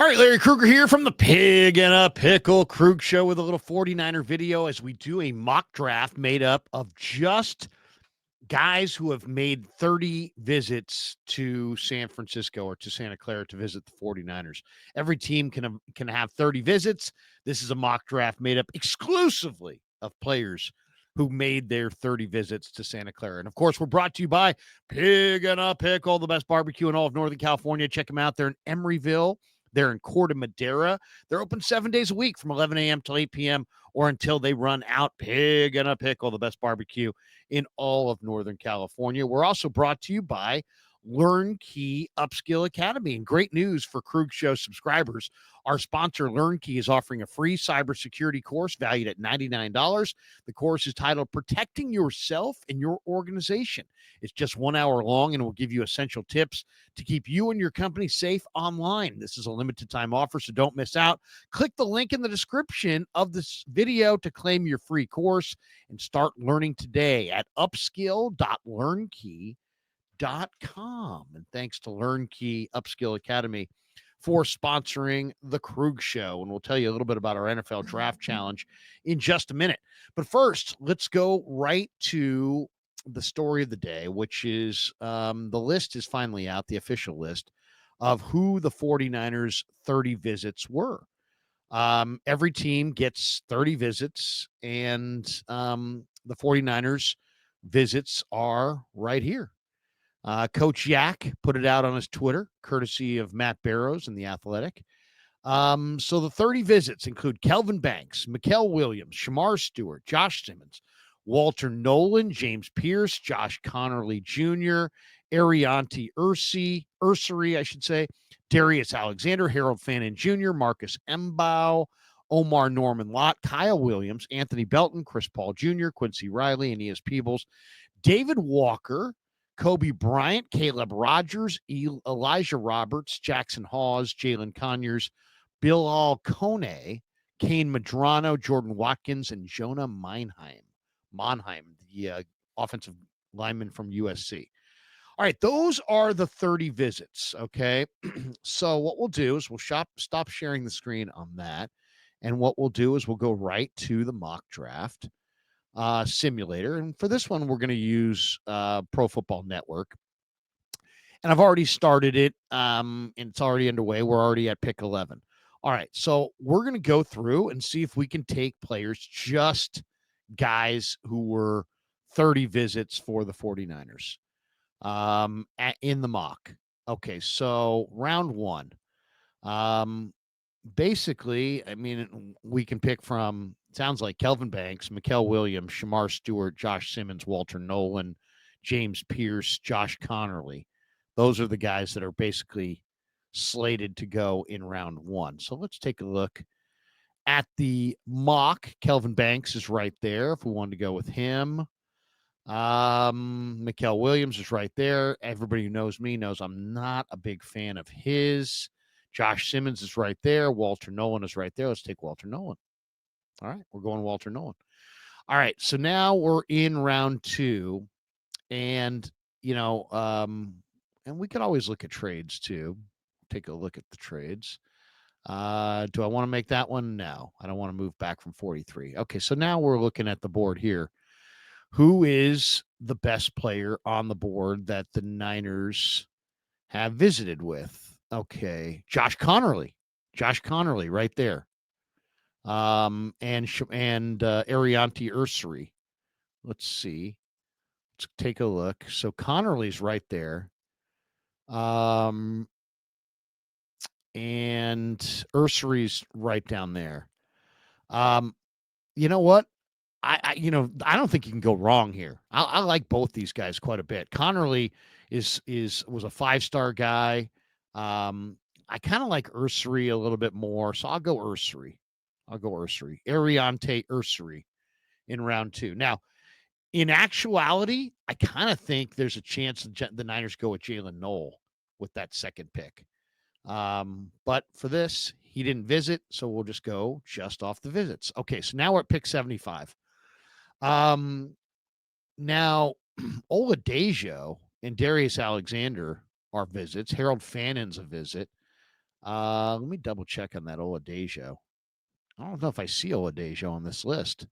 All right, Larry Krueger here from the Pig and a Pickle Krug Show with a little 49er video as we do a mock draft made up of just guys who have made 30 visits to San Francisco or to Santa Clara to visit the 49ers. Every team can have 30 visits. This is a mock draft made up exclusively of players who made their 30 visits to Santa Clara. And of course, we're brought to you by Pig and a Pickle, the best barbecue in all of Northern California. Check them out. They're in Emeryville. They're in Corte Madera. They're open 7 days a week from 11 a.m. till 8 p.m. or until they run out. Pig and a Pickle, the best barbecue in all of Northern California. We're also brought to you by LearnKey Upskill Academy. And great news for Krug Show subscribers. Our sponsor, LearnKey, is offering a free cybersecurity course valued at $99. The course is titled Protecting Yourself and Your Organization. It's just 1 hour long and will give you essential tips to keep you and your company safe online. This is a limited time offer, so don't miss out. Click the link in the description of this video to claim your free course and start learning today at upskill.learnkey.com. And thanks to LearnKey Upskill Academy for sponsoring the Krug Show. And we'll tell you a little bit about our NFL Draft Challenge in just a minute. But first, let's go right to the story of the day, which is the list is finally out, the official list of who the 49ers 30 visits were. Every team gets 30 visits, and the 49ers visits are right here. Coach Yak put it out on his Twitter, courtesy of Matt Barrows and The Athletic. So the 30 visits include Kelvin Banks, Mikael Williams, Shamar Stewart, Josh Simmons, Walter Nolan, James Pierce, Josh Connerly Jr., Arianti Ursery, Darius Alexander, Harold Fannin Jr., Marcus Mbow, Omar Norman Lott, Kyle Williams, Anthony Belton, Chris Paul Jr., Quincy Riley, Aeneas Peebles, David Walker, Kobe Bryant, Caleb Rogers, Elijah Roberts, Jackson Hawes, Jalen Conyers, Bilal Kone, Kane Madrano, Jordan Watkins, and Jonah Monheim, the offensive lineman from USC. All right, those are the 30 visits, okay? So what we'll do is we'll stop sharing the screen on that, and what we'll do is we'll go right to the mock draft simulator. And for this one, we're going to use Pro Football Network. And I've already started it, and it's already underway. We're already at pick 11. All right, so we're going to go through and see if we can take players, just guys who were 30 visits for the 49ers in the mock. Okay, so round one. Basically, I mean, we can pick from, sounds like Kelvin Banks, Mikael Williams, Shamar Stewart, Josh Simmons, Walter Nolan, James Pierce, Josh Connerly. Those are the guys that are basically slated to go in round one. So let's take a look at the mock. Kelvin Banks is right there if we wanted to go with him. Mikael Williams is right there. Everybody who knows me knows I'm not a big fan of his. Josh Simmons is right there. Walter Nolan is right there. Let's take Walter Nolan. All right, we're going Walter Nolan. All right, so now we're in round two, and and we could always look at trades too. Take a look at the trades. Do I want to make that one? No, I don't want to move back from 43. Okay, so now we're looking at the board here. Who is the best player on the board that the Niners have visited with? Okay, Josh Connerly right there. And Arianti Ursery. Let's see. Let's take a look. So Connerly's right there. And Ursery's right down there. You know what? I don't think you can go wrong here. I like both these guys quite a bit. Connerly was a 5-star guy. I kind of like Ursery a little bit more, so I'll go Ursery. Ariante Ursery in round two. Now, in actuality, I kind of think there's a chance the Niners go with Jalen Noel with that second pick. But for this, he didn't visit, so we'll just go just off the visits. Okay, so now we're at pick 75. Now Oladejo and Darius Alexander are visits. Harold Fannin's a visit. Let me double check on that Oladejo. I don't know if I see Oladejo on this list.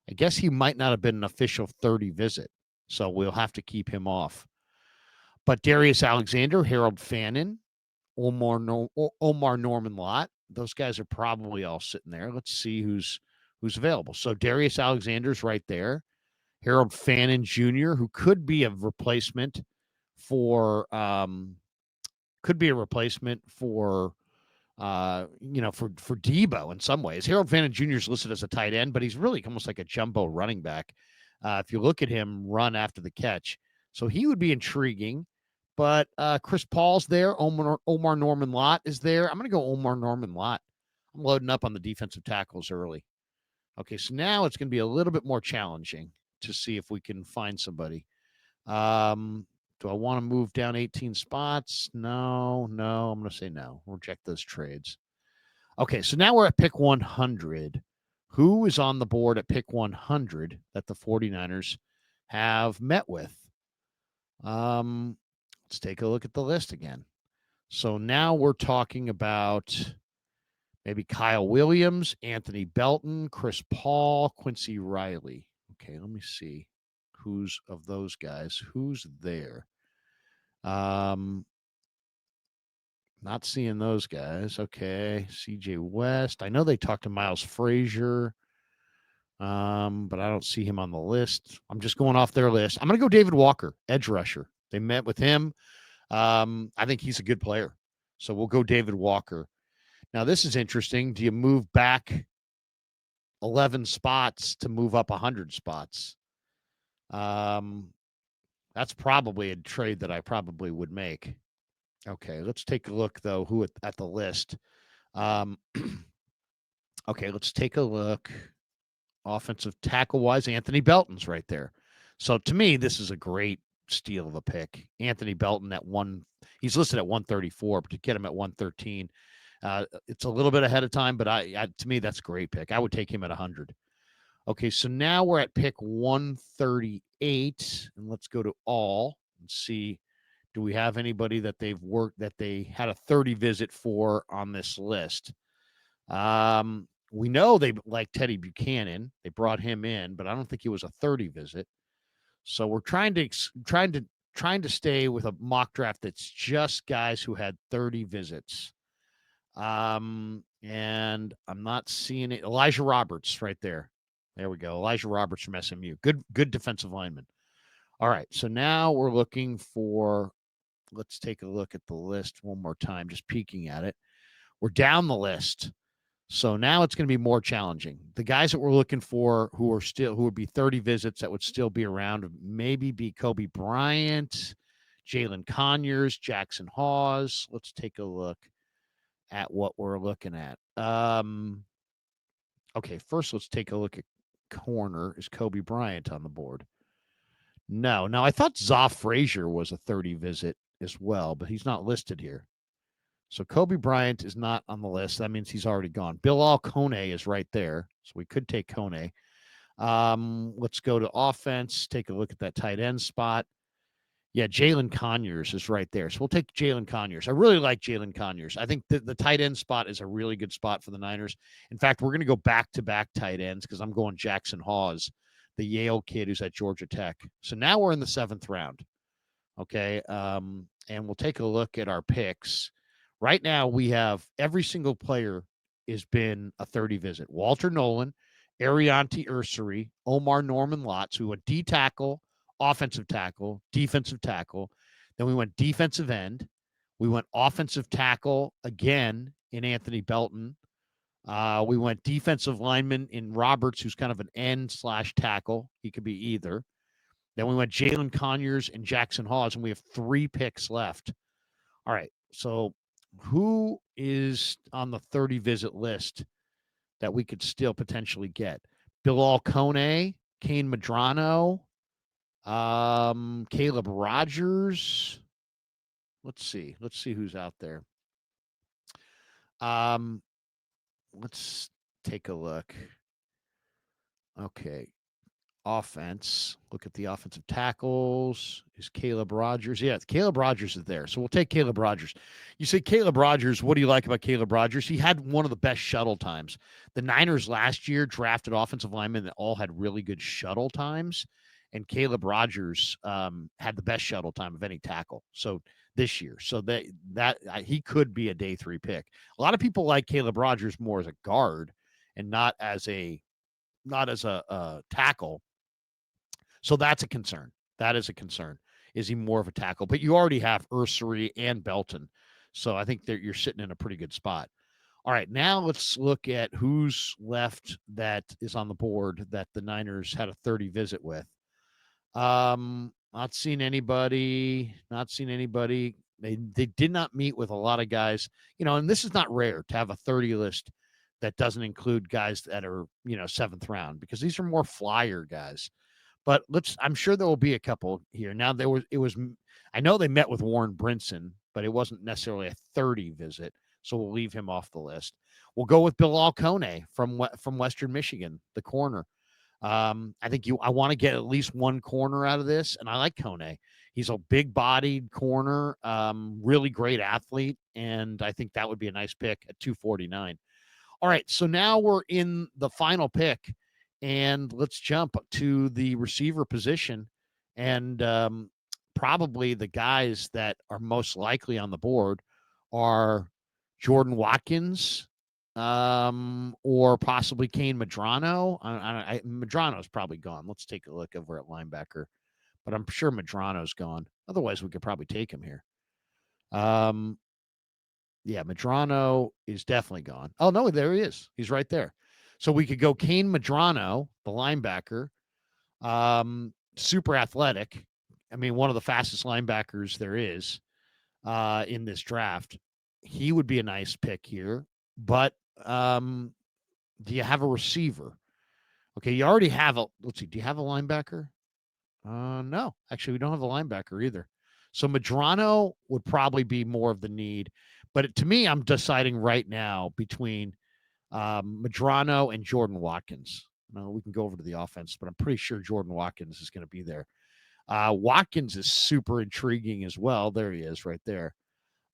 I guess he might not have been an official 30 visit, so we'll have to keep him off. But Darius Alexander, Harold Fannin, Omar Norman Lott, those guys are probably all sitting there. Let's see who's available. So Darius Alexander's right there. Harold Fannin Jr., who could be a replacement for for Debo in some ways. Harold Fannin Jr. is listed as a tight end, but he's really almost like a jumbo running back. If you look at him run after the catch, so he would be intriguing. But Chris Paul's there. Omar Norman Lott is there. I'm going to go Omar Norman Lott. I'm loading up on the defensive tackles early. Okay, so now it's going to be a little bit more challenging to see if we can find somebody. Do I want to move down 18 spots? No. I'm going to say no. Reject those trades. Okay, so now we're at pick 100. Who is on the board at pick 100 that the 49ers have met with? Let's take a look at the list again. So now we're talking about maybe Kyle Williams, Anthony Belton, Chris Paul, Quincy Riley. Okay, let me see who's of those guys. Who's there? Not seeing those guys. Okay, CJ West. I know they talked to Miles Frazier, but I don't see him on the list. I'm just going off their list. I'm going to go David Walker, edge rusher. They met with him. I think he's a good player, so we'll go David Walker. Now this is interesting. Do you move back 11 spots to move up 100 spots? That's probably a trade that I probably would make. Okay, let's take a look though. Who at the list? Okay, let's take a look. Offensive tackle wise, Anthony Belton's right there. So to me, this is a great steal of a pick. Anthony Belton at he's listed at 134, but to get him at 113, it's a little bit ahead of time. But to me, that's a great pick. I would take him at 100. Okay, so now we're at pick 138, and let's go to all and see. Do we have anybody that they had a 30 visit for on this list? We know they like Teddy Buchanan. They brought him in, but I don't think he was a 30 visit. So we're trying to stay with a mock draft that's just guys who had 30 visits. And I'm not seeing it. Elijah Roberts right there. There we go. Elijah Roberts from SMU. Good defensive lineman. All right. So now we're looking for, let's take a look at the list one more time, just peeking at it. We're down the list. So now it's going to be more challenging. The guys that we're looking for who would be 30 visits that would still be around, maybe be Kobe Bryant, Jalen Conyers, Jackson Hawes. Let's take a look at what we're looking at. Okay, first let's take a look at corner. Is Kobe Bryant on the board? No. Now I thought Zoff Frazier was a 30 visit as well, but he's not listed here. So Kobe Bryant is not on the list. That means he's already gone. Bilal Kone is right there. So we could take Kone. Let's go to offense. Take a look at that tight end spot. Yeah, Jalen Conyers is right there. So we'll take Jalen Conyers. I really like Jalen Conyers. I think the tight end spot is a really good spot for the Niners. In fact, we're going to go back-to-back tight ends because I'm going Jackson Hawes, the Yale kid who's at Georgia Tech. So now we're in the 7th round. Okay, and we'll take a look at our picks. Right now, we have every single player has been a 30 visit. Walter Nolan, Arianti Ursary, Omar Norman Lotz, who went D tackle, offensive tackle, defensive tackle. Then we went defensive end. We went offensive tackle again in Anthony Belton. We went defensive lineman in Roberts, who's kind of an end/tackle. He could be either. Then we went Jalen Conyers and Jackson Hawes, and we have 3 picks left. All right, so who is on the 30 visit list that we could still potentially get? Bilal Kone, Kane Madrano, Caleb Rogers. Let's see who's out there. Let's take a look. Okay. offense. Look at the offensive tackles. Is Caleb Rogers? Yeah, Caleb Rogers is there. So we'll take Caleb Rogers. You say Caleb Rogers. What do you like about Caleb Rogers? He had one of the best shuttle times. The Niners last year drafted offensive linemen that all had really good shuttle times, and Caleb Rogers had the best shuttle time of any tackle. So this year, so that he could be a day 3 pick. A lot of people like Caleb Rogers more as a guard and not as a tackle. So that's a concern. That is a concern. Is he more of a tackle? But you already have Ursery and Belton. So I think that you're sitting in a pretty good spot. All right, now let's look at who's left that is on the board that the Niners had a 30 visit with. Not seen anybody. Not seen anybody. They did not meet with a lot of guys, and this is not rare to have a 30 list that doesn't include guys that are, 7th round, because these are more flyer guys. But I'm sure there will be a couple here. Now I know they met with Warren Brinson, but it wasn't necessarily a 30 visit. So we'll leave him off the list. We'll go with Bilal Kone from Western Michigan, the corner. I want to get at least one corner out of this, and I like Kone. He's a big-bodied corner, really great athlete, and I think that would be a nice pick at 249. All right, so now we're in the final pick, and let's jump to the receiver position, and probably the guys that are most likely on the board are Jordan Watkins, or possibly Kane Medrano. Medrano's probably gone. Let's take a look over at linebacker, but I'm sure Medrano's gone. Otherwise, we could probably take him here. Yeah, Medrano is definitely gone. Oh, no, there he is. He's right there. So we could go Kane Medrano, the linebacker, super athletic. I mean, one of the fastest linebackers there is in this draft. He would be a nice pick here. But do you have a receiver? Okay, you already have let's see, do you have a linebacker? No, actually, we don't have a linebacker either. So Medrano would probably be more of the need. But to me, I'm deciding right now between Medrano and Jordan Watkins. Now, we can go over to the offense, but I'm pretty sure Jordan Watkins is going to be there. Watkins is super intriguing as well. There he is right there.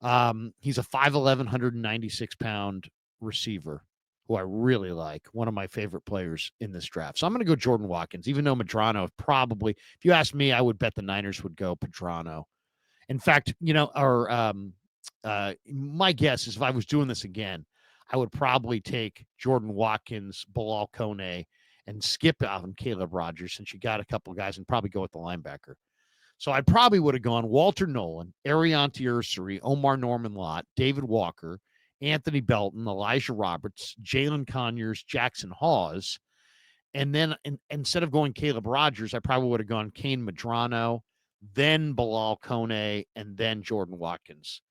He's a 5'11", 196-pound receiver who I really like, one of my favorite players in this draft. So I'm going to go Jordan Watkins, even though Medrano probably, if you ask me, I would bet the Niners would go Medrano. In fact, my guess is if I was doing this again, I would probably take Jordan Watkins, Bilal Kone, and skip out on Caleb Rogers, since you got a couple of guys, and probably go with the linebacker. So I probably would have gone Walter Nolan, Ariante Ursery, Omar Norman Lott, David Walker, Anthony Belton, Elijah Roberts, Jalen Conyers, Jackson Hawes. And then instead of going Caleb Rogers, I probably would have gone Kane Medrano, then Bilal Kone, and then Jordan Watkins.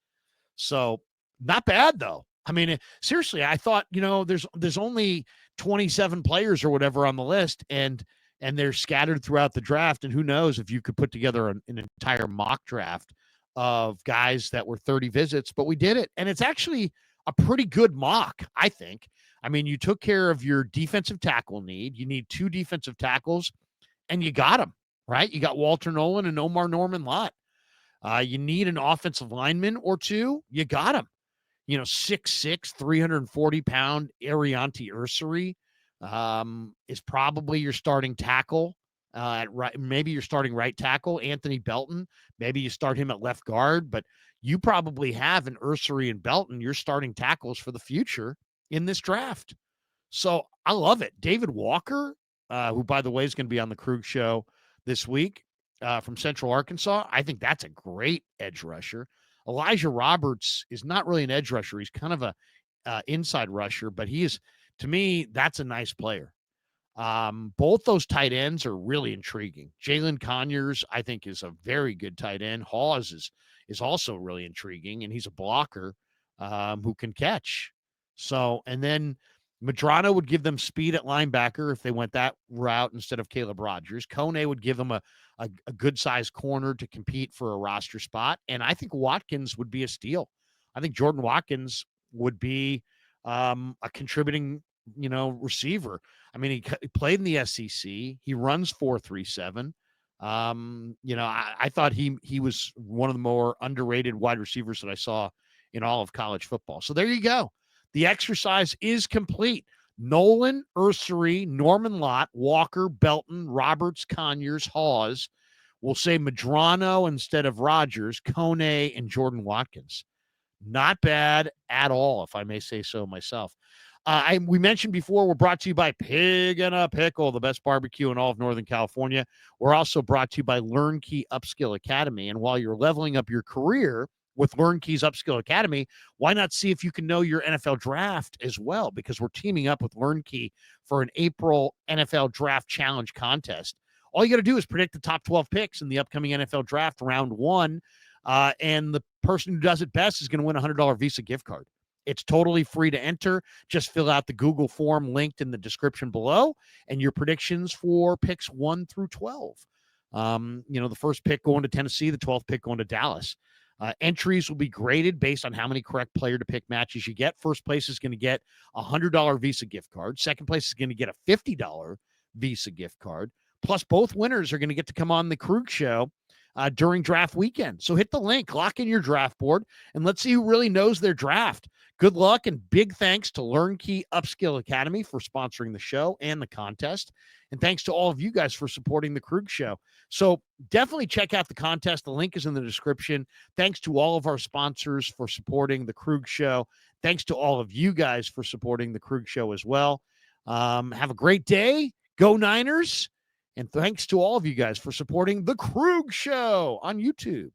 So not bad, though. I mean, seriously, I thought, there's only 27 players or whatever on the list, and they're scattered throughout the draft. And who knows if you could put together an entire mock draft of guys that were 30 visits, but we did it. And it's actually a pretty good mock, I think. I mean, you took care of your defensive tackle need. You need 2 defensive tackles, and you got them, right? You got Walter Nolan and Omar Norman Lott. You need an offensive lineman or 2. You got him. 6'6", 340-pound Ariante Ursery is probably your starting tackle. Maybe you're starting right tackle. Anthony Belton, maybe you start him at left guard, but you probably have an Ursery and Belton, your starting tackles for the future in this draft. So I love it. David Walker, who, by the way, is going to be on the Krueger show this week from Central Arkansas. I think that's a great edge rusher. Elijah Roberts is not really an edge rusher. He's kind of a inside rusher, but he is, to me, that's a nice player. Both those tight ends are really intriguing. Jalen Conyers, I think, is a very good tight end. Hawes is also really intriguing, and he's a blocker who can catch. So, and then Medrano would give them speed at linebacker if they went that route instead of Caleb Rogers. Kone would give them a good-sized corner to compete for a roster spot. And I think Watkins would be a steal. I think Jordan Watkins would be a contributing receiver. I mean, he played in the SEC. He runs 4.37. I thought he was one of the more underrated wide receivers that I saw in all of college football. So there you go. The exercise is complete. Nolan, Ursary, Norman Lott, Walker, Belton, Roberts, Conyers, Hawes. We'll say Madrano instead of Rogers, Kone, and Jordan Watkins. Not bad at all, if I may say so myself. We mentioned before, we're brought to you by Pig and a Pickle, the best barbecue in all of Northern California. We're also brought to you by LearnKey Upskill Academy. And while you're leveling up your career with LearnKey's Upskill Academy, why not see if you can know your NFL draft as well? Because we're teaming up with LearnKey for an April NFL Draft Challenge contest. All you got to do is predict the top 12 picks in the upcoming NFL Draft round one. And the person who does it best is going to win a $100 Visa gift card. It's totally free to enter. Just fill out the Google form linked in the description below and your predictions for picks 1 through 12. The first pick going to Tennessee, the 12th pick going to Dallas. Entries will be graded based on how many correct player to pick matches you get. First place is going to get a $100 Visa gift card. Second place is going to get a $50 Visa gift card. Plus, both winners are going to get to come on the Krueger Show during draft weekend. So hit the link, lock in your draft board, and let's see who really knows their draft. Good luck, and big thanks to LearnKey Upskill Academy for sponsoring the show and the contest. And thanks to all of you guys for supporting the Krueger Show. So definitely check out the contest. The link is in the description. Thanks to all of our sponsors for supporting the Krueger Show. Thanks to all of you guys for supporting the Krueger Show as well. Have a great day. Go Niners. And thanks to all of you guys for supporting the Krueger Show on YouTube.